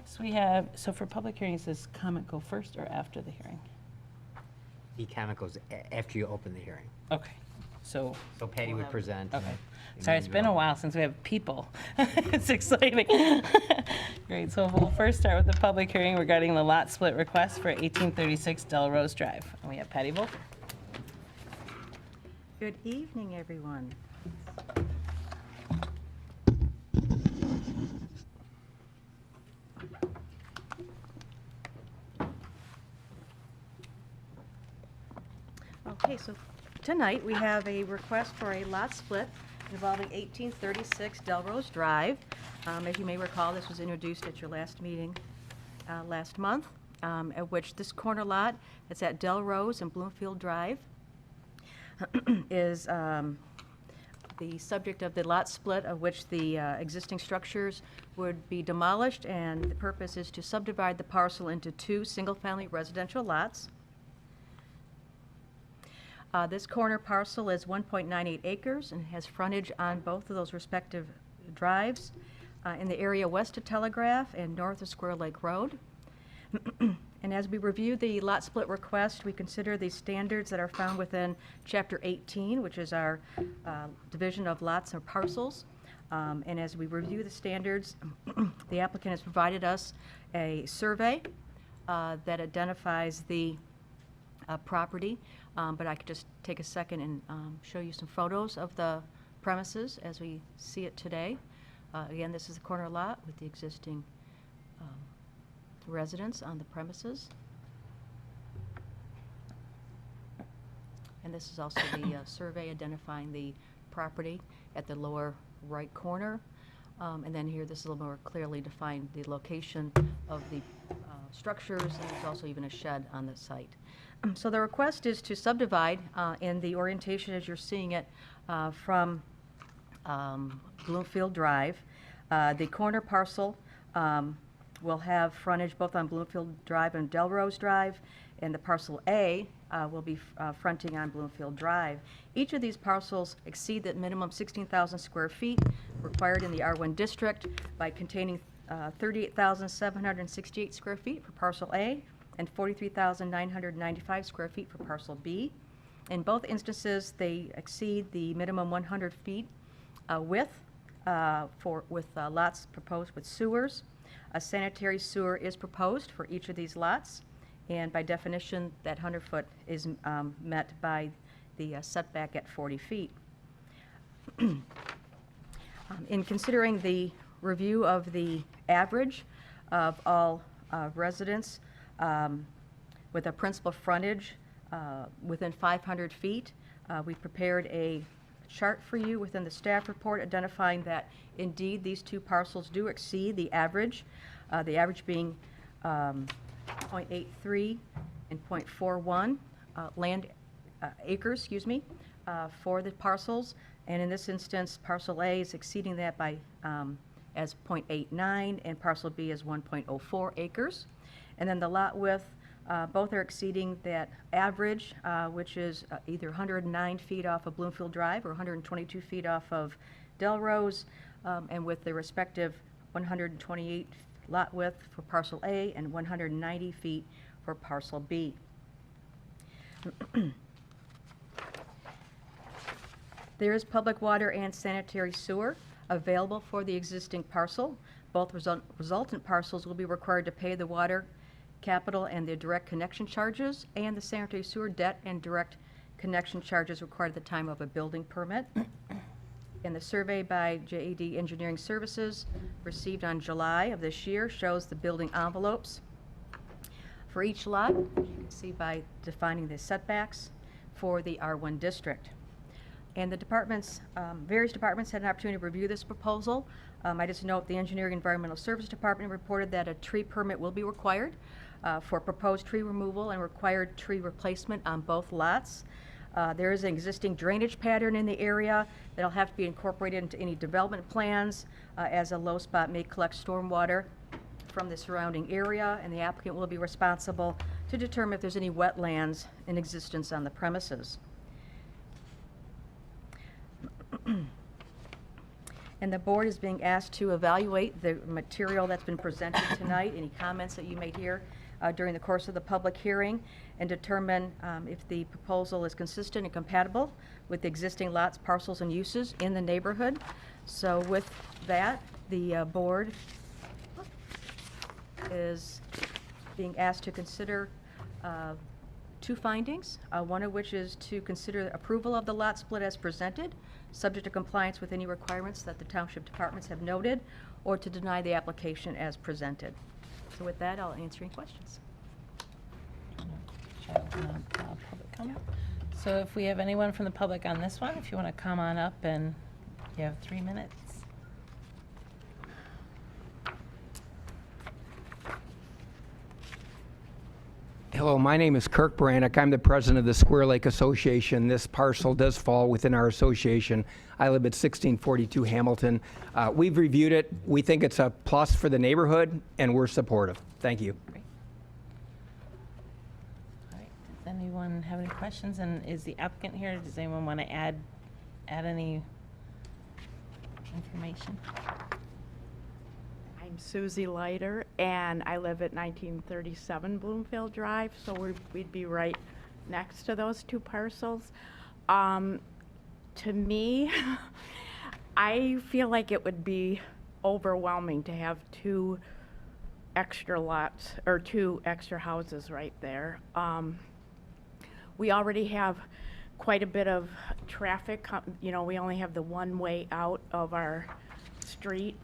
Next we have, so for public hearings, does comment go first or after the hearing? The comment goes after you open the hearing. Okay, so. So Patty we'll would have- present. Okay. and Sorry, then it's you been a go. while since we have people. It's exciting. Great, so we'll first start with the public hearing regarding the lot split request for 1836 Dell Rose Drive. And we have Patty Volker. Good evening, everyone. Okay, so tonight we have a request for a lot split involving 1836 Dell Rose Drive. As you may recall, this was introduced at your last meeting last month, at which this corner lot, it's at Dell Rose and Bloomfield Drive, is the subject of the lot split, of which the existing structures would be demolished, and the purpose is to subdivide the parcel into two single-family residential lots. This corner parcel is 1.98 acres and has frontage on both of those respective drives in the area west of Telegraph and north of Square Lake Road. And as we review the lot split request, we consider the standards that are found within Chapter 18, which is our division of lots or parcels. And as we review the standards, the applicant has provided us a survey that identifies the property. But I could just take a second and show you some photos of the premises as we see it today. Again, this is the corner lot with the existing residence on the premises. And this is also the survey identifying the property at the lower right corner. And then here, this is a little more clearly defined the location of the structures, and there's also even a shed on the site. So the request is to subdivide in the orientation as you're seeing it from Bloomfield Drive. The corner parcel will have frontage both on Bloomfield Drive and Dell Rose Drive, and the parcel A will be fronting on Bloomfield Drive. Each of these parcels exceed the minimum 16,000 square feet required in the R1 district by containing 38,768 square feet for parcel A and 43,995 square feet for parcel B. In both instances, they exceed the minimum 100 feet width with lots proposed with sewers. A sanitary sewer is proposed for each of these lots, and by definition, that 100-foot is met by the setback at 40 feet. In considering the review of the average of all residents with a principal frontage within 500 feet, we prepared a chart for you within the staff report identifying that indeed these two parcels do exceed the average being 0.83 and 0.41 land acres, for the parcels. And in this instance, parcel A is exceeding that by as 0.89 and parcel B is 1.04 acres. And then the lot width, both are exceeding that average, which is either 109 feet off of Bloomfield Drive or 122 feet off of Dell Rose, and with the respective 128 lot width for parcel A and 190 feet for parcel B. There is public water and sanitary sewer available for the existing parcel. Both resultant parcels will be required to pay the water capital and the direct connection charges, and the sanitary sewer debt and direct connection charges required at the time of a building permit. And the survey by JAD Engineering Services received on July of this year shows the building envelopes for each lot, as you can see by defining the setbacks for the R1 district. And the departments, various departments had an opportunity to review this proposal. I just note the Engineering Environmental Service Department reported that a tree permit will be required for proposed tree removal and required tree replacement on both lots. There is an existing drainage pattern in the area that'll have to be incorporated into any development plans, as a low spot may collect stormwater from the surrounding area, and the applicant will be responsible to determine if there's any wetlands in existence on the premises. And the board is being asked to evaluate the material that's been presented tonight, any comments that you may hear during the course of the public hearing, and determine if the proposal is consistent and compatible with the existing lots, parcels, and uses in the neighborhood. So with that, the board is being asked to consider two findings, one of which is to consider approval of the lot split as presented, subject to compliance with any requirements that the township departments have noted, or to deny the application as presented. So with that, I'll answer any questions. Public comment. So if we have anyone from the public on this one, if you want to come on up, and you have 3 minutes. Hello, my name is Kirk Brannick. I'm the president of the Square Lake Association. This parcel does fall within our association. I live at 1642 Hamilton. We've reviewed it. We think it's a plus for the neighborhood, and we're supportive. Thank you. Great. All right. Does anyone have any questions? And is the applicant here? Does anyone want to add any information? I'm Susie Leiter, and I live at 1937 Bloomfield Drive, so we'd be right next to those two parcels. To me, I feel like it would be overwhelming to have two extra lots, or two extra houses right there. We already have quite a bit of traffic. You know, we only have the one way out of our street,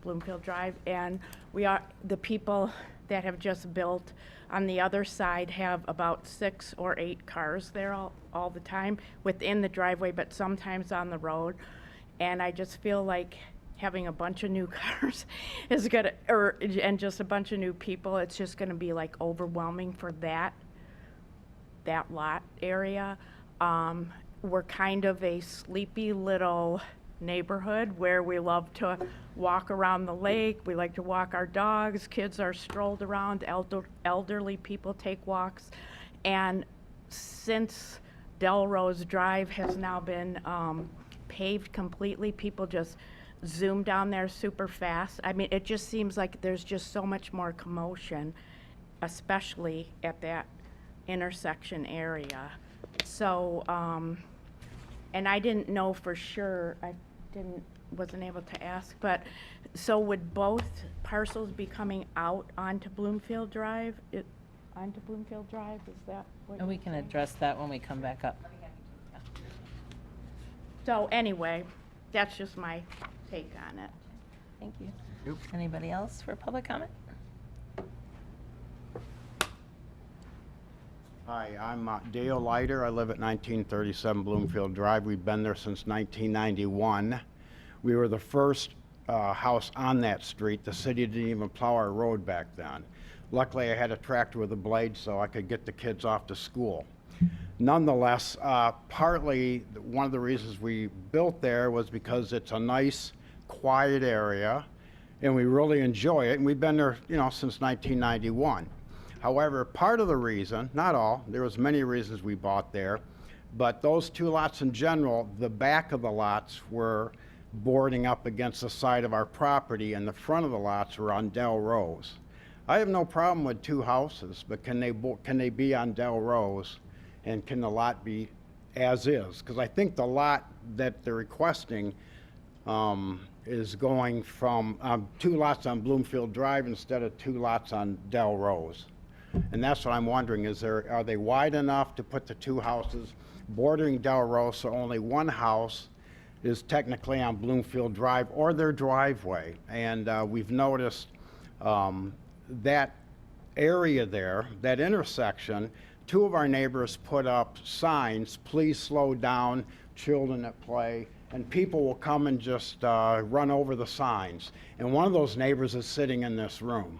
Bloomfield Drive, and the people that have just built on the other side have about 6 or 8 cars there all the time within the driveway, but sometimes on the road. And I just feel like having a bunch of new cars is and just a bunch of new people, it's just gonna be like overwhelming for that lot area. We're kind of a sleepy little neighborhood where we love to walk around the lake. We like to walk our dogs. Kids are strolled around. Elderly people take walks. And since Dell Rose Drive has now been paved completely, people just zoom down there super fast. I mean, it just seems like there's just so much more commotion, especially at that intersection area. So, and I didn't know for sure, wasn't able to ask, but so would both parcels be coming out onto Bloomfield Drive? Onto Bloomfield Drive, is that what And we you're can saying? address that when we come back up. So anyway, that's just my take on it. Thank you. Anybody else for public comment? Hi, I'm Dale Leiter. I live at 1937 Bloomfield Drive. We've been there since 1991. We were the first house on that street. The city didn't even plow our road back then. Luckily, I had a tractor with a blade so I could get the kids off to school. Nonetheless, partly one of the reasons we built there was because it's a nice, quiet area, and we really enjoy it. And we've been there, since 1991. However, part of the reason, not all, there was many reasons we bought there, but those two lots in general, the back of the lots were boarding up against the side of our property, and the front of the lots were on Dell Rose. I have no problem with two houses, but can they be on Dell Rose, and can the lot be as is? Because I think the lot that they're requesting is going from 2 lots on Bloomfield Drive instead of 2 lots on Dell Rose. And that's what I'm wondering, are they wide enough to put the 2 houses bordering Dell Rose so only one house is technically on Bloomfield Drive or their driveway? And we've noticed that area there, that intersection, 2 of our neighbors put up signs, please slow down, children at play, and people will come and just run over the signs. And one of those neighbors is sitting in this room.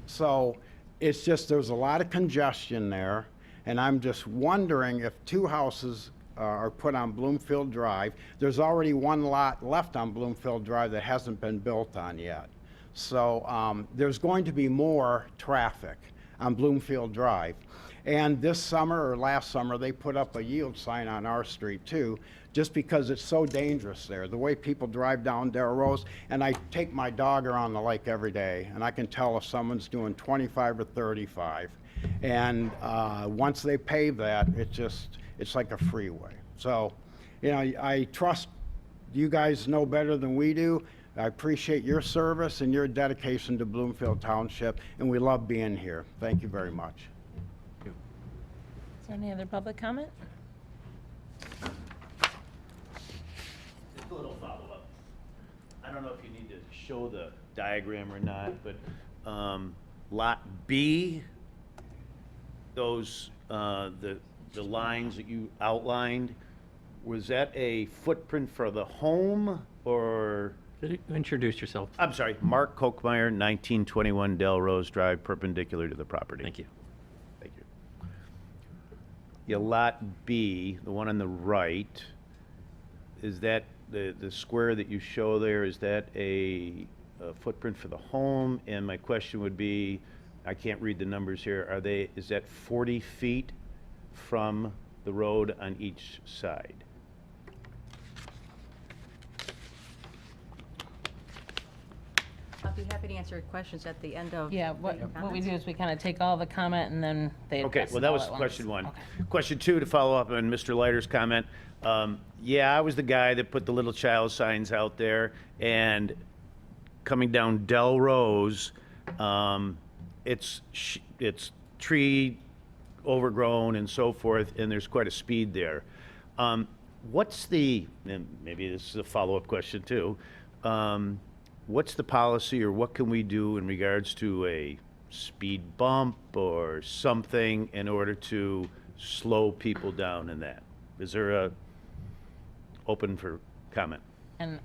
So it's just, there's a lot of congestion there, and I'm just wondering if 2 houses are put on Bloomfield Drive. There's already 1 lot left on Bloomfield Drive that hasn't been built on yet. So there's going to be more traffic. on Bloomfield Drive. And this summer or last summer, they put up a yield sign on our street too, just because it's so dangerous there. The way people drive down Dell Rose, and I take my dog around the lake every day, and I can tell if someone's doing 25 or 35. And once they pave that, it's like a freeway. So, you know, I trust you guys know better than we do. I appreciate your service and your dedication to Bloomfield Township, and we love being here. Thank you very much. Is there any other public comment? Just a little follow-up. I don't know if you need to show the diagram or not, but Lot B, those, the lines that you outlined, was that a footprint for the home or? Introduce yourself. I'm sorry, Mark Kochmeyer, 1921 Dell Rose Drive, perpendicular to the property. Thank you. Thank you. Your Lot B, the one on the right, is that the square that you show there, is that a footprint for the home? And my question would be, I can't read the numbers here, is that 40 feet from the road on each side? I'll be happy to answer your questions at the end of. Yeah, the what we comments. do is we kind of take all the comment and then they Okay, address well, them that all was at once. question one. Okay. Question two, to follow up on Mr. Leiter's comment. Yeah, I was the guy that put the little child signs out there, and coming down Dell Rose, it's tree overgrown and so forth, and there's quite a speed there. What's the, and maybe this is a follow-up question too, what's the policy or what can we do in regards to a speed bump or something in order to slow people down in that? Is there a open for comment? And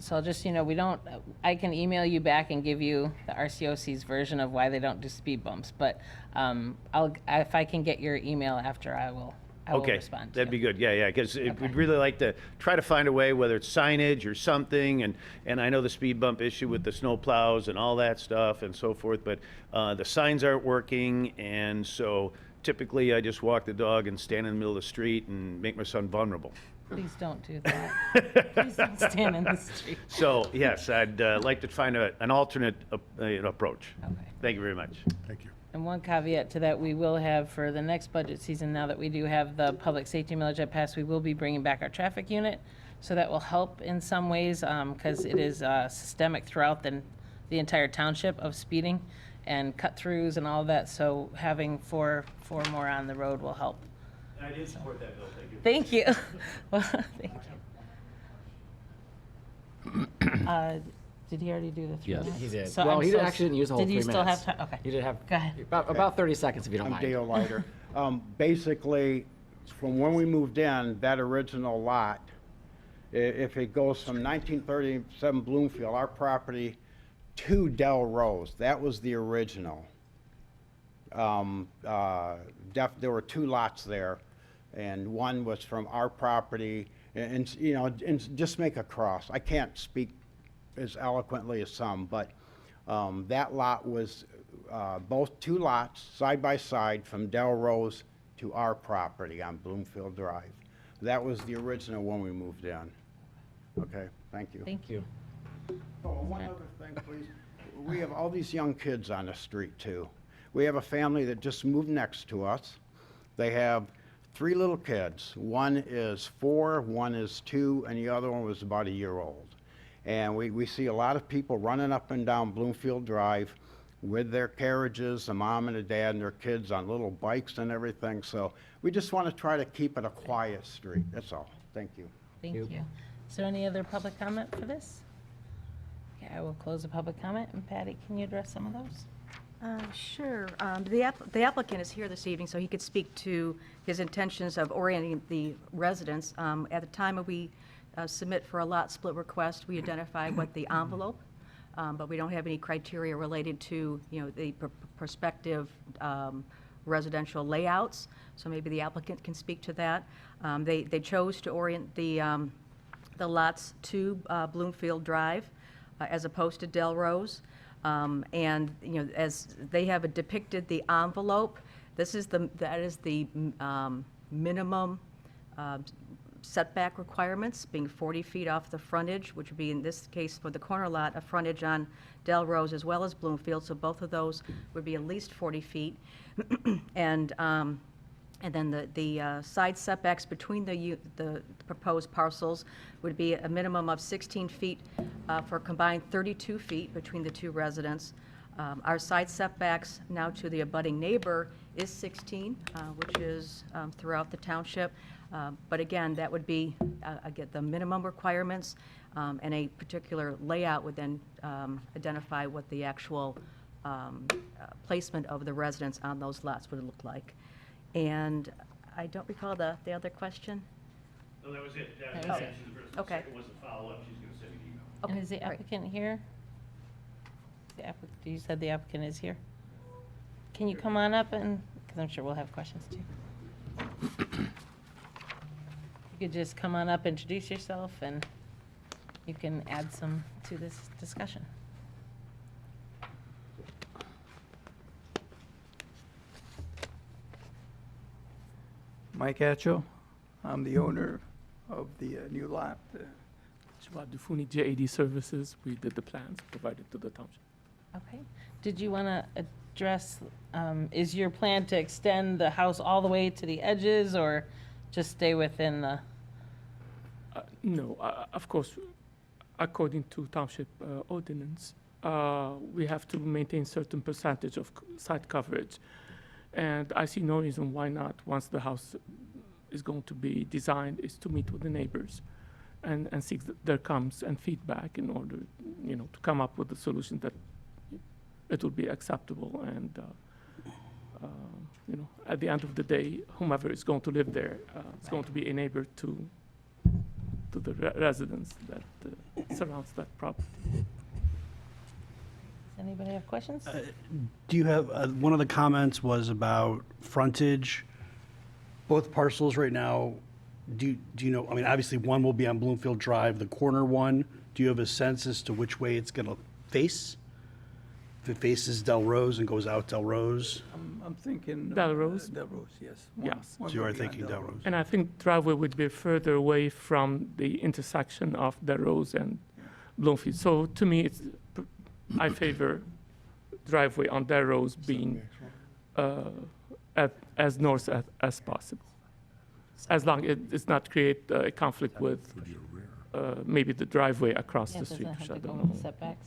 so just, you know, we don't, I can email you back and give you the RCOC's version of why they don't do speed bumps, but if I can get your email after, I will Okay, respond to that'd you. be good. Yeah, because Okay. we'd really like to try to find a way, whether it's signage or something, and I know the speed bump issue with the snow plows and all that stuff and so forth, but the signs aren't working, and so typically I just walk the dog and stand in the middle of the street and make my son vulnerable. Please don't do that. Please don't stand in the street. So, yes, I'd like to find an alternate approach. Okay. Thank you very much. And one caveat to that, we will have for the next budget season, now that we do have the public safety millage at pass, we will be bringing back our traffic unit. So that will help in some ways, because it is systemic throughout the entire township of speeding and cut-throughs and all that. So having four more on the road will help. And I did support that bill, thank you. Thank you. Well, thank you. Did he already do the 3 Yes. minutes? He did. So Well, I'm he so actually didn't use the whole 3 Did you still have minutes. time? Okay. You did have Go ahead. about 30 seconds if you don't I'm mind. Dale Leiter. Basically, from when we moved in, that original lot, if it goes from 1937 Bloomfield, our property, to Dell Rose, that was the original. There were 2 lots there, and one was from our property, and you know, and just make a cross. I can't speak as eloquently as some, but that lot was both 2 lots side by side from Dell Rose to our property on Bloomfield Drive. That was the original when we moved in. Okay, thank you. Thank you. Oh, one other thing, please. We have all these young kids on the street too. We have a family that just moved next to us. They have 3 little kids. One is 4, one is 2, and the other one was about a year old. And we see a lot of people running up and down Bloomfield Drive with their carriages, a mom and a dad and their kids on little bikes and everything. So we just want to try to keep it a quiet street. That's all. Thank you. Thank you. Is there any other public comment for this? Okay, I will close the public comment. And Patty, can you address some of those? Sure. The applicant is here this evening, so he could speak to his intentions of orienting the residents. At the time we submit for a lot split request, we identify what the envelope, but we don't have any criteria related to, you know, the prospective residential layouts. So maybe the applicant can speak to that. They chose to orient the lots to Bloomfield Drive as opposed to Dell Rose. And, you know, as they have depicted the envelope, that is the minimum setback requirements, being 40 feet off the frontage, which would be, in this case, for the corner lot, a frontage on Dell Rose as well as Bloomfield, so both of those would be at least 40 feet. And then the side setbacks between the proposed parcels would be a minimum of 16 feet for a combined 32 feet between the two residents. Our side setbacks now to the abutting neighbor is 16, which is throughout the township. But again, that would be, again, the minimum requirements, and a particular layout would then identify what the actual placement of the residents on those lots would look like. And I don't recall the other question. No, that was it. That was it. Okay. Second was a follow-up. She's going to send an email. And Okay, is the great. applicant here? You said the applicant is here? Can you come on up and, because I'm sure we'll have questions too. You could just come on up, introduce yourself, and you can add some to this discussion. Mike Atcho. I'm the owner of the new lot. Shabbat Dufuni JAD Services, we did the plans provided to the township. Okay. Did you want to address, is your plan to extend the house all the way to the edges or just stay within the? No, of course, according to township ordinance, we have to maintain certain percentage of site coverage. And I see no reason why not, once the house is going to be designed, is to meet with the neighbors and seek their comments and feedback in order, you know, to come up with a solution that it will be acceptable. And, you know, at the end of the day, whomever is going to live there is going to be a neighbor to the residents that surrounds that property. Does anybody have questions? Do you have, one of the comments was about frontage. Both parcels right now, do you know, I mean, obviously one will be on Bloomfield Drive, the corner one. Do you have a sense as to which way it's going to face? If it faces Del Rose and goes out Del Rose? I'm thinking. Del Rose? Del Rose, yes. Yes. So you are thinking Del Rose? And I think driveway would be further away from the intersection of the Rose and Bloomfield. So to me, I favor driveway on that Rose being as north as possible. As long as it's not create a conflict with maybe the driveway across Yeah, the doesn't street, it which have I to go don't with know. the setbacks?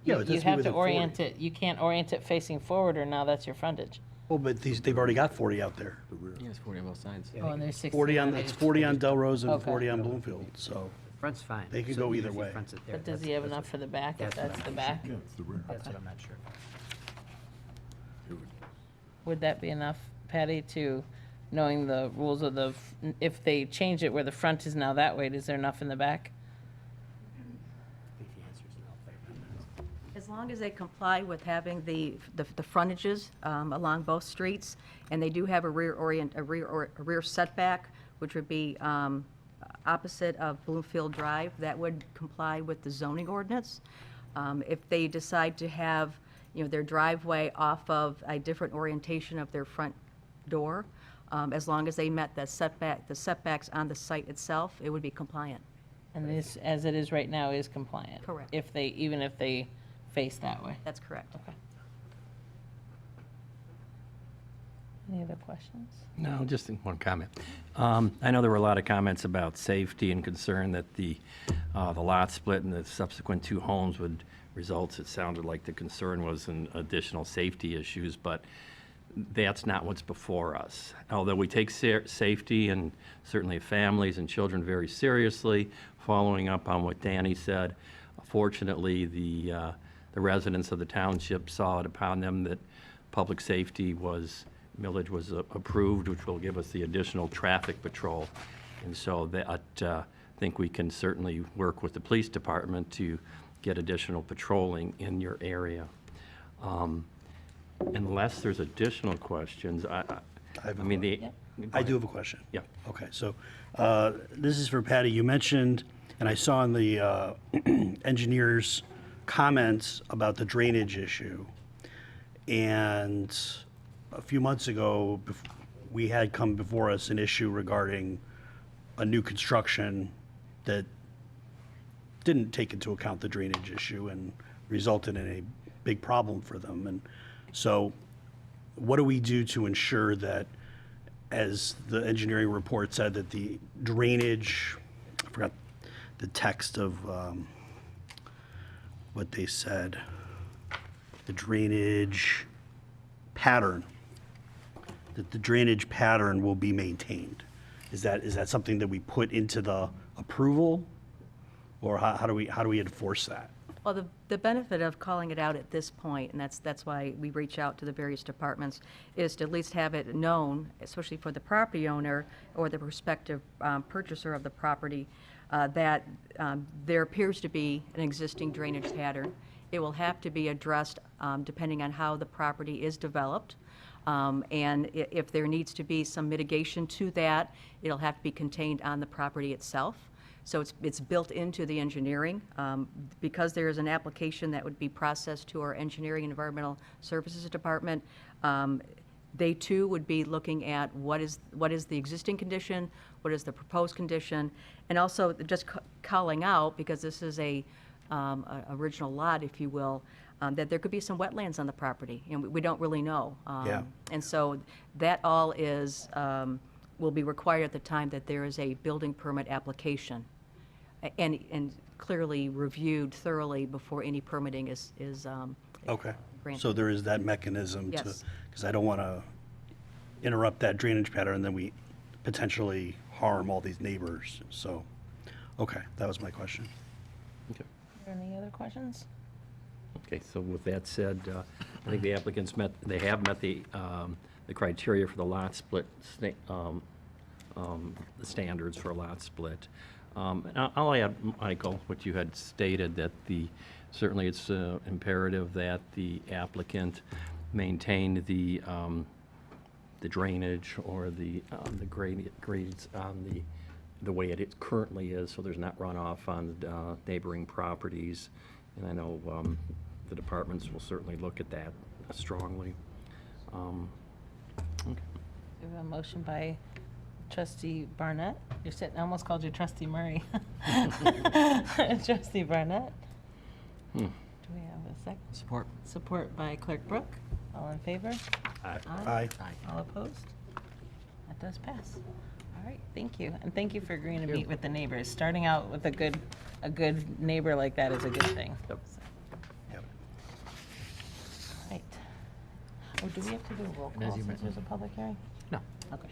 Yeah, You but that's have to within 40. orient it, you can't orient it facing forward, or now that's your frontage. Well, but they've already got 40 out there. Yeah, it's 40 on both sides. Oh, and there's 60 40 on on, the it's edge. 40 on Del Rose and Okay. 40 on Bloomfield, so. Front's fine. They could So go even either if he way. fronts it there, But does that's- he have that's enough for the back, if that's what that's I'm the not back? That's what I'm not sure. Would that be enough, Patty, to, knowing the rules of the, if they change it where the front is now that way, is there enough in the back? I think the answer is no. As long as they comply with having the frontages along both streets, and they do have a rear setback, which would be opposite of Bloomfield Drive, that would comply with the zoning ordinance. If they decide to have, you know, their driveway off of a different orientation of their front door, as long as they met the setbacks on the site itself, it would be compliant. And this, as it is right now, is compliant? Correct. Even if they face that way? That's correct. Okay. Any other questions? No, just one comment. I know there were a lot of comments about safety and concern that the lot split and the subsequent two homes would result. It sounded like the concern was in additional safety issues, but that's not what's before us. Although we take safety and certainly families and children very seriously, following up on what Danny said, fortunately, the residents of the township saw it upon them that public safety millage was approved, which will give us the additional traffic patrol. And so that, I think we can certainly work with the police department to get additional patrolling in your area. Unless there's additional questions, I do have a question. Yeah. Okay, so this is for Patty. You mentioned, and I saw in the engineer's comments about the drainage issue. And a few months ago, we had come before us an issue regarding a new construction that didn't take into account the drainage issue and resulted in a big problem for them. And so what do we do to ensure that, as the engineering report said, that the drainage, I forgot the text of what they said, the drainage pattern, that the drainage pattern will be maintained? Is that something that we put into the approval? Or how do we enforce that? Well, the benefit of calling it out at this point, and that's why we reach out to the various departments, is to at least have it known, especially for the property owner or the prospective purchaser of the property, that there appears to be an existing drainage pattern. It will have to be addressed depending on how the property is developed. And if there needs to be some mitigation to that, it'll have to be contained on the property itself. So it's built into the engineering. Because there is an application that would be processed to our Engineering and Environmental Services Department, they too would be looking at what is the existing condition, what is the proposed condition, and also just calling out, because this is a original lot, if you will, that there could be some wetlands on the property, and we don't really know. Yeah. And so that all is, will be required at the time that there is a building permit application, and clearly reviewed thoroughly before any permitting is Okay. granted. So there is that mechanism to, Yes. because I don't want to interrupt that drainage pattern, and then we potentially harm all these neighbors. So, okay, that was my question. Okay. Any other questions? Okay, so with that said, I think the applicants they have met the criteria for the lot split, the standards for a lot split. And I'll add, Michael, what you had stated, that certainly it's imperative that the applicant maintain the drainage or the grades on the way it currently is, so there's not runoff on neighboring properties. And I know the departments will certainly look at that strongly. Okay. We have a motion by Trustee Barnett. You're sitting, I almost called you Trustee Murray. Trustee Barnett. Do we have a second? Support. Support by Clerk Brooke. All in favor? Aye. All opposed? That does pass. All right, thank you. And thank you for agreeing to meet with the neighbors. Starting out with a good neighbor like that is a good thing. Yep. Yep. All right. Oh, do we have to do a roll And as call you since there's a mentioned- public hearing? No. Okay.